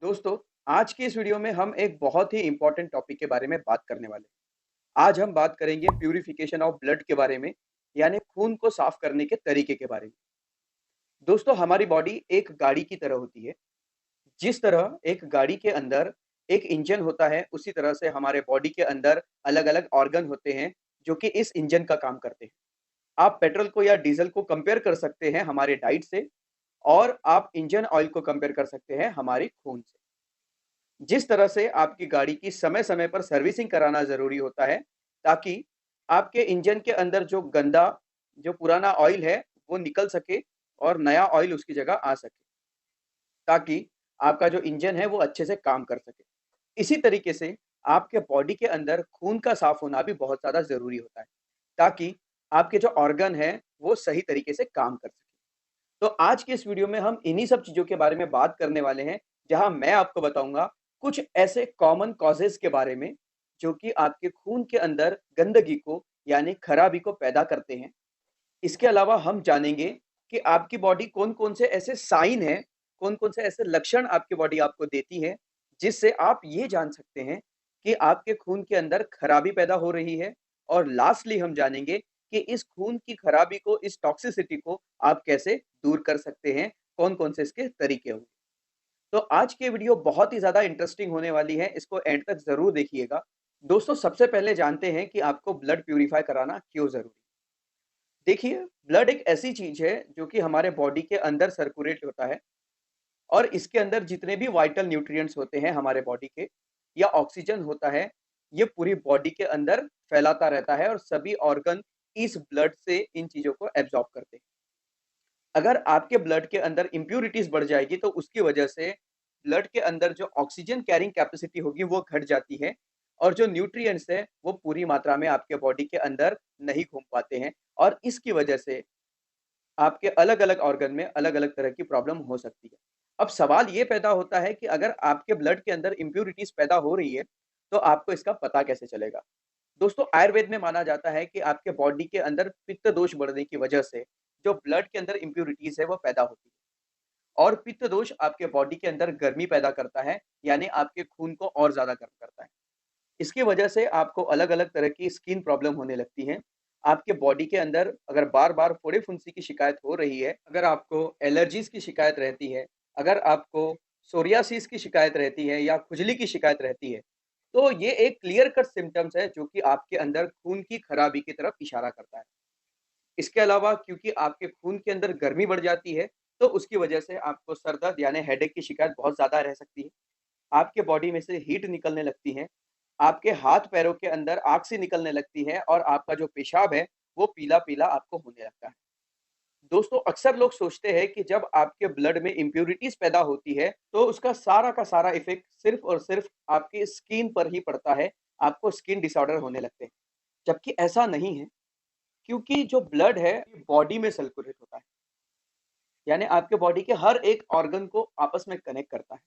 दोस्तों, आज की इस वीडियो में हम एक बहुत ही इम्पोर्टेंट टॉपिक के बारे में बात करने वाले हैं। आज हम बात करेंगे प्यूरिफिकेशन ऑफ ब्लड के बारे में, यानी खून को साफ करने के तरीके के बारे में। दोस्तों, हमारी बॉडी एक गाड़ी की तरह होती है। जिस तरह एक गाड़ी के अंदर एक इंजन होता है, उसी तरह से हमारे बॉडी के अंदर अलग-अलग ऑर्गन होते हैं, जो कि इस इंजन का काम करते हैं। आप पेट्रोल को या डीजल को कंपेयर कर सकते हैं हमारे डाइट से, और आप इंजन ऑयल को कंपेयर कर सकते हैं हमारे खून से। जिस तरह से आपकी गाड़ी की समय-समय पर सर्विसिंग कराना ज़रूरी होता है, ताकि आपके इंजन के अंदर जो गंदा, जो पुराना ऑयल है, वो निकल सके और नया ऑयल उसकी जगह आ सके, ताकि आपका जो इंजन है, वो अच्छे से काम कर सके। इसी तरीके से आपके बॉडी के अंदर खून का साफ होना भी बहुत ज़्यादा ज़रूरी होता है, ताकि आपके जो ऑर्गन हैं, वो सही तरीके से काम कर सकें। तो आज की इस वीडियो में हम इन्हीं सब चीज़ों के बारे में बात करने वाले हैं, जहाँ मैं आपको बताऊँगा कुछ ऐसे कॉमन कॉज़ेज़ के बारे में, जो कि आपके खून के अंदर गंदगी को यानी खराबी को पैदा करते हैं। इसके अलावा हम जानेंगे कि आपकी बॉडी कौन-कौन से ऐसे साइन हैं, कौन-कौन से ऐसे लक्षण आपकी बॉडी आपको देती है, जिससे आप ये जान सकते हैं कि आपके खून के अंदर खराबी पैदा हो रही है। और लास्टली हम जानेंगे कि इस खून की खराबी को, इस टॉक्सिसिटी को आप कैसे दूर कर सकते हैं, कौन-कौन से इसके तरीके होंगे। तो आज की वीडियो बहुत ही ज़्यादा इंटरेस्टिंग होने वाली है, इसको एंड तक ज़रूर देखिएगा। दोस्तों, सबसे पहले जानते हैं कि आपको ब्लड प्यूरिफाई कराना क्यों ज़रूरी है। देखिए, ब्लड एक ऐसी चीज़ है जो कि हमारे बॉडी के अंदर सर्कुलेट होता है, और इसके अंदर जितने भी वाइटल न्यूट्रिएंट्स होते हैं हमारे बॉडी के, या ऑक्सीजन होता है, ये पूरी बॉडी के अंदर फैलाता रहता है, और सभी ऑर्गन इस ब्लड से इन चीज़ों को एब्ज़ॉर्ब करते हैं। अगर आपके ब्लड के अंदर इम्प्यूरिटीज़ बढ़ जाएगी, तो उसकी वजह से ब्लड के अंदर जो ऑक्सीजन कैरिंग कैपेसिटी होगी, वो घट जाती है, और जो न्यूट्रिएंट्स हैं, वो पूरी मात्रा में आपके बॉडी के अंदर नहीं घूम पाते हैं, और इसकी वजह से आपके अलग-अलग ऑर्गन में अलग-अलग तरह की प्रॉब्लम हो सकती है। अब सवाल ये पैदा होता है कि अगर आपके ब्लड के अंदर इम्प्यूरिटीज़ पैदा हो रही है, तो आपको इसका पता कैसे चलेगा? दोस्तों, आयुर्वेद में माना जाता है कि आपके बॉडी के अंदर पित्त दोष बढ़ने की वजह से जो ब्लड के अंदर इम्प्यूरिटीज़ है, वो पैदा होती है, और पित्त दोष आपके बॉडी के अंदर गर्मी पैदा करता है, यानी आपके खून को और ज़्यादा गर्म करता है। इसकी वजह से आपको अलग-अलग तरह की स्किन प्रॉब्लम होने लगती हैं। आपके बॉडी के अंदर अगर बार-बार फोड़े-फुंसी की शिकायत हो रही है, अगर आपको एलर्जीज़ की शिकायत रहती है, अगर आपको सोरियासिस की शिकायत रहती है या खुजली की शिकायत रहती है, तो ये एक क्लियर कट सिम्पटम्स है, जो कि आपके अंदर खून की खराबी की तरफ इशारा करता है। इसके अलावा क्योंकि आपके खून के अंदर गर्मी बढ़ जाती है, तो उसकी वजह से आपको सर दर्द यानी हेडेक की शिकायत बहुत ज़्यादा रह सकती है। आपके बॉडी में से हीट निकलने लगती है, आपके हाथ-पैरों के अंदर आग सी निकलने लगती है, और आपका जो पेशाब है, वो पीला-पीला आपको होने लगता है। दोस्तों, अक्सर लोग सोचते हैं कि जब आपके ब्लड में इम्प्यूरिटीज़ पैदा होती है, तो उसका सारा का सारा इफ़ेक्ट सिर्फ़ और सिर्फ़ आपकी स्किन पर ही पड़ता है, आपको स्किन डिसऑर्डर होने लगते हैं। जबकि ऐसा नहीं है, क्योंकि जो ब्लड है, बॉडी में सर्कुलेट होता है, यानी आपके बॉडी के हर एक ऑर्गन को आपस में कनेक्ट करता है।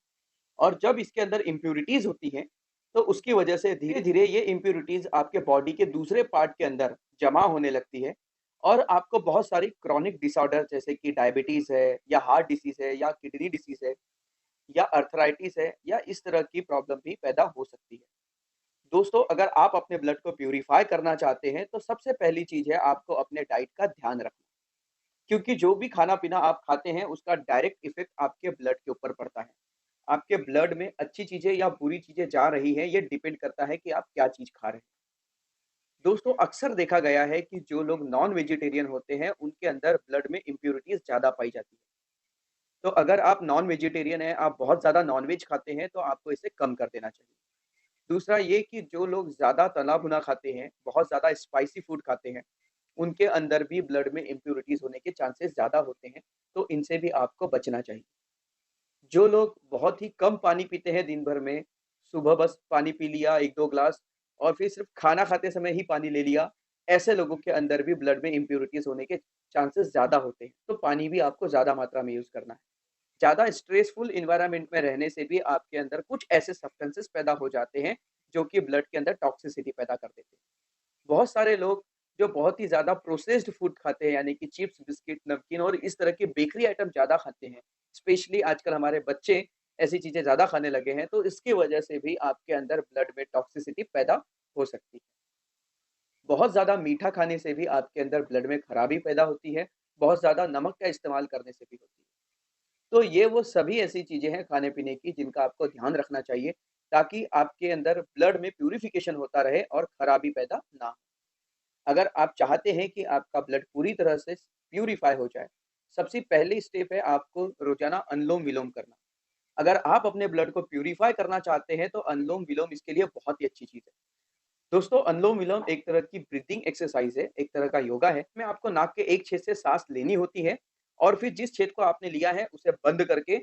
और जब इसके अंदर इम्प्यूरिटीज़ होती हैं, तो उसकी वजह से धीरे-धीरे ये इम्प्यूरिटीज़ आपके बॉडी के दूसरे पार्ट के अंदर जमा होने लगती है, और आपको बहुत सारी क्रॉनिक डिसऑर्डर जैसे कि डायबिटीज़ है, या हार्ट डिसीज़ है, या किडनी डिसीज़ है, या अर्थराइटिस है, या इस तरह की प्रॉब्लम भी पैदा हो सकती है। दोस्तों, अगर आप अपने ब्लड को प्यूरिफाई करना चाहते हैं, तो सबसे पहली चीज़ है आपको अपने डाइट का ध्यान रखना। क्योंकि जो भी खाना-पीना आप खाते हैं, उसका डायरेक्ट इफ़ेक्ट आपके ब्लड के ऊपर पड़ता है। आपके ब्लड में अच्छी चीज़ें या बुरी चीज़ें जा रही हैं, ये डिपेंड करता है कि आप क्या चीज़ खा रहे हैं। दोस्तों, अक्सर देखा गया है कि जो लोग नॉन वेजिटेरियन होते हैं, उनके अंदर ब्लड में इम्प्यूरिटीज़ ज़्यादा पाई जाती है। तो अगर आप नॉन वेजिटेरियन हैं, आप बहुत ज़्यादा नॉन-वेज खाते हैं, तो आपको इसे कम कर देना चाहिए। दूसरा ये कि जो लोग ज़्यादा तला-भुना खाते हैं, बहुत ज़्यादा स्पाइसी फूड खाते हैं, उनके अंदर भी ब्लड में इम्प्यूरिटीज़ होने के चांसेस ज़्यादा होते हैं, तो इनसे भी आपको बचना चाहिए। जो लोग बहुत ही कम पानी पीते हैं दिन भर में, सुबह बस पानी पी लिया 1-2 ग्लास, और फिर सिर्फ़ खाना खाते समय ही पानी ले लिया, ऐसे लोगों के अंदर भी ब्लड में इम्प्यूरिटीज़ होने के चांसेस ज़्यादा होते हैं। तो पानी भी आपको ज़्यादा मात्रा में यूज़ करना है। ज़्यादा स्ट्रेसफुल एनवायरनमेंट में रहने से भी आपके अंदर कुछ ऐसे सब्सटेंसेस पैदा हो जाते हैं, जो कि ब्लड के अंदर टॉक्सिसिटी पैदा कर देते हैं। बहुत सारे लोग जो बहुत ही ज़्यादा प्रोसेस्ड फूड खाते हैं, यानी कि चिप्स, बिस्किट, नमकीन और इस तरह के बेकरी आइटम ज़्यादा खाते हैं। स्पेशली आजकल हमारे बच्चे ऐसी चीज़ें ज़्यादा खाने लगे हैं, तो इसकी वजह से भी आपके अंदर ब्लड में टॉक्सिसिटी पैदा हो सकती है। बहुत ज़्यादा मीठा खाने से भी आपके अंदर ब्लड में खराबी पैदा होती है, बहुत ज़्यादा नमक का इस्तेमाल करने से भी होती है। तो ये वो सभी ऐसी चीज़ें हैं खाने-पीने की जिनका आपको ध्यान रखना चाहिए, ताकि आपके अंदर ब्लड में प्यूरिफिकेशन होता रहे और खराबी पैदा ना हो। अगर आप चाहते हैं कि आपका ब्लड पूरी तरह से प्यूरिफाई हो जाए, सबसे पहली स्टेप है आपको रोज़ाना अनुलोम-विलोम करना। अगर आप अपने ब्लड को प्यूरिफाई करना चाहते हैं, तो अनुलोम-विलोम इसके लिए बहुत ही अच्छी चीज़ है। दोस्तों, अनुलोम-विलोम एक तरह की ब्रीथिंग एक्सरसाइज है, एक तरह का योगा है। इसमें आपको नाक के एक छेद से साँस लेनी होती है और फिर जिस छेद को आपने लिया है, उसे बंद करके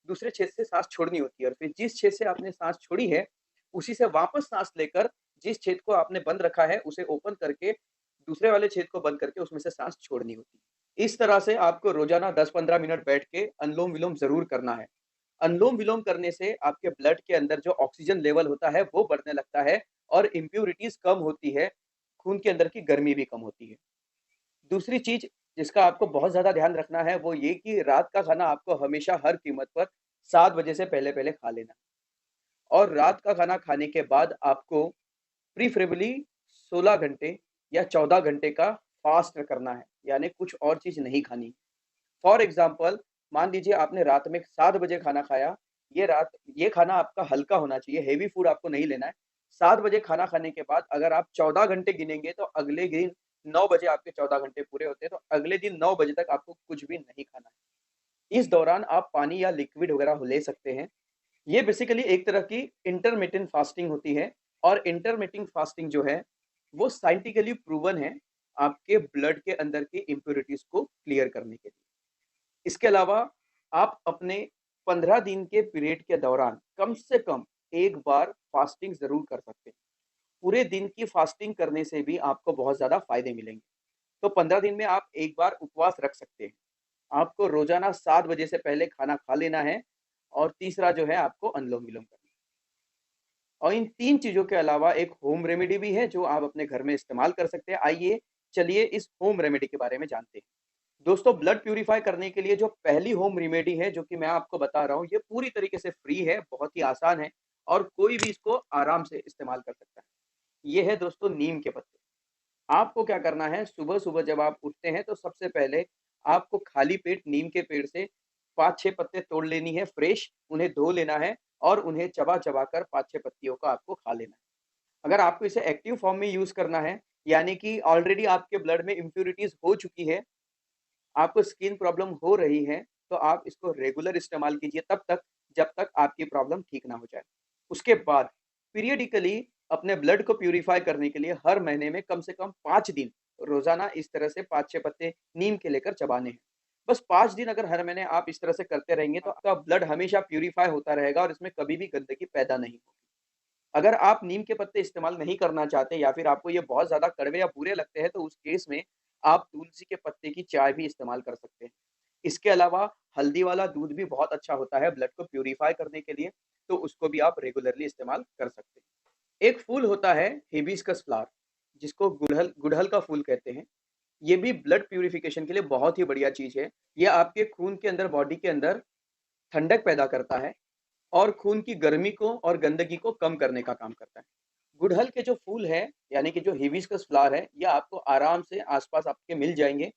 दूसरे छेद से साँस छोड़नी होती है और फिर जिस छेद से आपने साँस छोड़ी है, उसी से वापस साँस लेकर जिस छेद को आपने बंद रखा है, उसे ओपन करके दूसरे वाले छेद को बंद करके उसमें से साँस छोड़नी होती है। इस तरह से आपको रोज़ाना 10-15 मिनट बैठ के अनुलोम-विलोम ज़रूर करना है। अनुलोम-विलोम करने से आपके ब्लड के अंदर जो ऑक्सीजन लेवल होता है, वो बढ़ने लगता है और इम्प्यूरिटीज़ कम होती है, खून के अंदर की गर्मी भी कम होती है। दूसरी चीज़ जिसका आपको बहुत ज़्यादा ध्यान रखना है, वो ये कि रात का खाना आपको हमेशा हर कीमत पर 7 बजे से पहले-पहले खा लेना और रात का खाना खाने के बाद आपको प्रीफरेबली 16 घंटे या 14 घंटे का फास्ट करना है, यानी कुछ और चीज़ नहीं खानी। फॉर एग्ज़ाम्पल मान लीजिए आपने रात में 7 बजे खाना खाया, ये खाना आपका हल्का होना चाहिए, हेवी फूड आपको नहीं लेना है। 7 बजे खाना खाने के बाद अगर आप 14 घंटे गिनेंगे तो अगले दिन 9 बजे आपके 14 घंटे पूरे होते हैं, तो अगले दिन 9 बजे तक आपको कुछ भी नहीं खाना है। इस दौरान आप पानी या लिक्विड वगैरह ले सकते हैं। ये बेसिकली एक तरह की इंटरमिटेंट फास्टिंग होती है और इंटरमिटेंट फास्टिंग जो है, वो साइंटिफिकली प्रूवन है आपके ब्लड के अंदर की इम्प्यूरिटीज़ को क्लियर करने के लिए। इसके अलावा आप अपने 15 दिन के पीरियड के दौरान कम से कम 1 बार फास्टिंग ज़रूर कर सकते हैं। पूरे दिन की फास्टिंग करने से भी आपको बहुत ज़्यादा फ़ायदे मिलेंगे। तो 15 दिन में आप 1 बार उपवास रख सकते हैं। आपको रोज़ाना 7 बजे से पहले खाना खा लेना है और तीसरा जो है आपको अनुलोम-विलोम करना है। और इन 3 चीज़ों के अलावा एक होम रेमेडी भी है जो आप अपने घर में इस्तेमाल कर सकते हैं। आइए चलिए इस होम रेमेडी के बारे में जानते हैं। दोस्तों, ब्लड प्यूरिफाई करने के लिए जो पहली होम रेमेडी है जो कि मैं आपको बता रहा हूँ, ये पूरी तरीके से फ्री है, बहुत ही आसान है और कोई भी इसको आराम से इस्तेमाल कर सकता है। ये है दोस्तों नीम के पत्ते। आपको क्या करना है, सुबह-सुबह जब आप उठते हैं तो सबसे पहले आपको खाली पेट नीम के पेड़ से 5-6 पत्ते तोड़ लेनी है फ्रेश, उन्हें धो लेना है और उन्हें चबा-चबा कर 5-6 पत्तियों को आपको खा लेना है। अगर आपको इसे एक्टिव फॉर्म में यूज़ करना है, यानी कि ऑलरेडी आपके ब्लड में इम्प्यूरिटीज़ हो चुकी है, आपको स्किन प्रॉब्लम हो रही है, तो आप इसको रेगुलर इस्तेमाल कीजिए तब तक, जब तक आपकी प्रॉब्लम ठीक ना हो जाए। उसके बाद पीरियडिकली अपने ब्लड को प्यूरिफाई करने के लिए हर महीने में कम से कम 5 दिन रोज़ाना इस तरह से 5-6 पत्ते नीम के लेकर चबाने हैं। बस 5 दिन अगर हर महीने आप इस तरह से करते रहेंगे, तो आपका ब्लड हमेशा प्यूरिफाई होता रहेगा और इसमें कभी भी गंदगी पैदा नहीं होगी। अगर आप नीम के पत्ते इस्तेमाल नहीं करना चाहते या फिर आपको ये बहुत ज़्यादा कड़वे या बुरे लगते हैं, तो उस केस में आप तुलसी के पत्ते की चाय भी इस्तेमाल कर सकते हैं। इसके अलावा हल्दी वाला दूध भी बहुत अच्छा होता है ब्लड को प्यूरिफाई करने के लिए, तो उसको भी आप रेगुलरली इस्तेमाल कर सकते हैं। एक फूल होता है हिबिस्कस फ्लावर, जिसको गुड़हल गुड़हल का फूल कहते हैं। ये भी ब्लड प्यूरिफिकेशन के लिए बहुत ही बढ़िया चीज़ है। ये आपके खून के अंदर, बॉडी के अंदर ठंडक पैदा करता है और खून की गर्मी को और गंदगी को कम करने का काम करता है। गुड़हल के जो फूल हैं, यानी कि जो हिबिस्कस फ्लावर है, ये आपको आराम से आस-पास आपके मिल जाएँगे।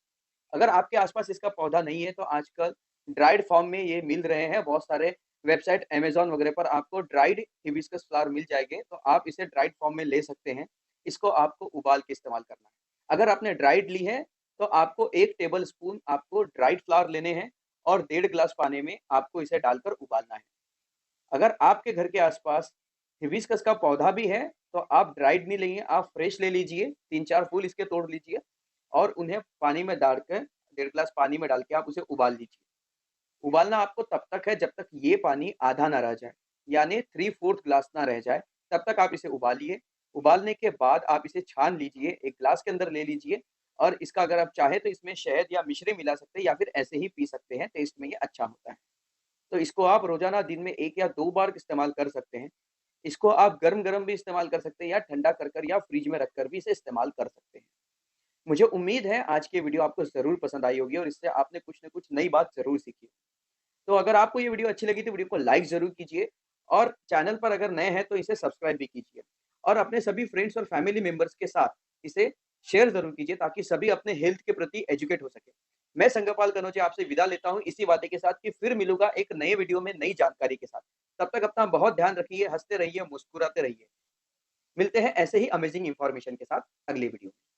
अगर आपके आस-पास इसका पौधा नहीं है, तो आजकल ड्राइड फॉर्म में ये मिल रहे हैं। बहुत सारे वेबसाइट अमेज़न वगैरह पर आपको ड्राइड हिबिस्कस फ्लावर मिल जाएँगे, तो आप इसे ड्राइड फॉर्म में ले सकते हैं। इसको आपको उबाल के इस्तेमाल करना है। अगर आपने ड्राइड ली है, तो आपको 1 टेबल स्पून आपको ड्राइड फ्लावर लेने हैं और 1.5 ग्लास पानी में आपको इसे डालकर उबालना है। अगर आपके घर के आसपास हिबिस्कस का पौधा भी है, तो आप ड्राइड नहीं लेंगे, आप फ्रेश ले लीजिए, 3-4 फूल इसके तोड़ लीजिए और उन्हें पानी में डाल के 1.5 ग्लास पानी में डाल के आप उसे उबाल लीजिए। उबालना आपको तब तक है जब तक ये पानी आधा ना रह जाए, यानी 3/4 ग्लास ना रह जाए, तब तक आप इसे उबालिए। उबालने के बाद आप इसे छान लीजिए, एक ग्लास के अंदर ले लीजिए और इसका अगर आप चाहें तो इसमें शहद या मिश्री मिला सकते हैं या फिर ऐसे ही पी सकते हैं, टेस्ट में ये अच्छा होता है। तो इसको आप रोज़ाना दिन में 1 या 2 बार इस्तेमाल कर सकते हैं। इसको आप गरम-गरम भी इस्तेमाल कर सकते हैं या ठंडा कर या फ्रिज में रखकर भी इसे इस्तेमाल कर सकते हैं। मुझे उम्मीद है आज की वीडियो आपको ज़रूर पसंद आई होगी और इससे आपने कुछ न कुछ नई बात ज़रूर सीखी। तो अगर आपको ये वीडियो अच्छी लगी तो वीडियो को लाइक ज़रूर कीजिए और चैनल पर अगर नए हैं तो इसे सब्सक्राइब भी कीजिए और अपने सभी फ्रेंड्स और फैमिली मेंबर्स के साथ इसे शेयर ज़रूर कीजिए ताकि सभी अपने हेल्थ के प्रति एजुकेट हो सकें। मैं संगपाल कनौजे आपसे विदा लेता हूँ इसी वादे के साथ कि फिर मिलूँगा एक नए वीडियो में नई जानकारी के साथ। तब तक अपना बहुत ध्यान रखिए, हँसते रहिए, मुस्कुराते रहिए। मिलते हैं ऐसे ही अमेजिंग इन्फॉर्मेशन के साथ अगली वीडियो में।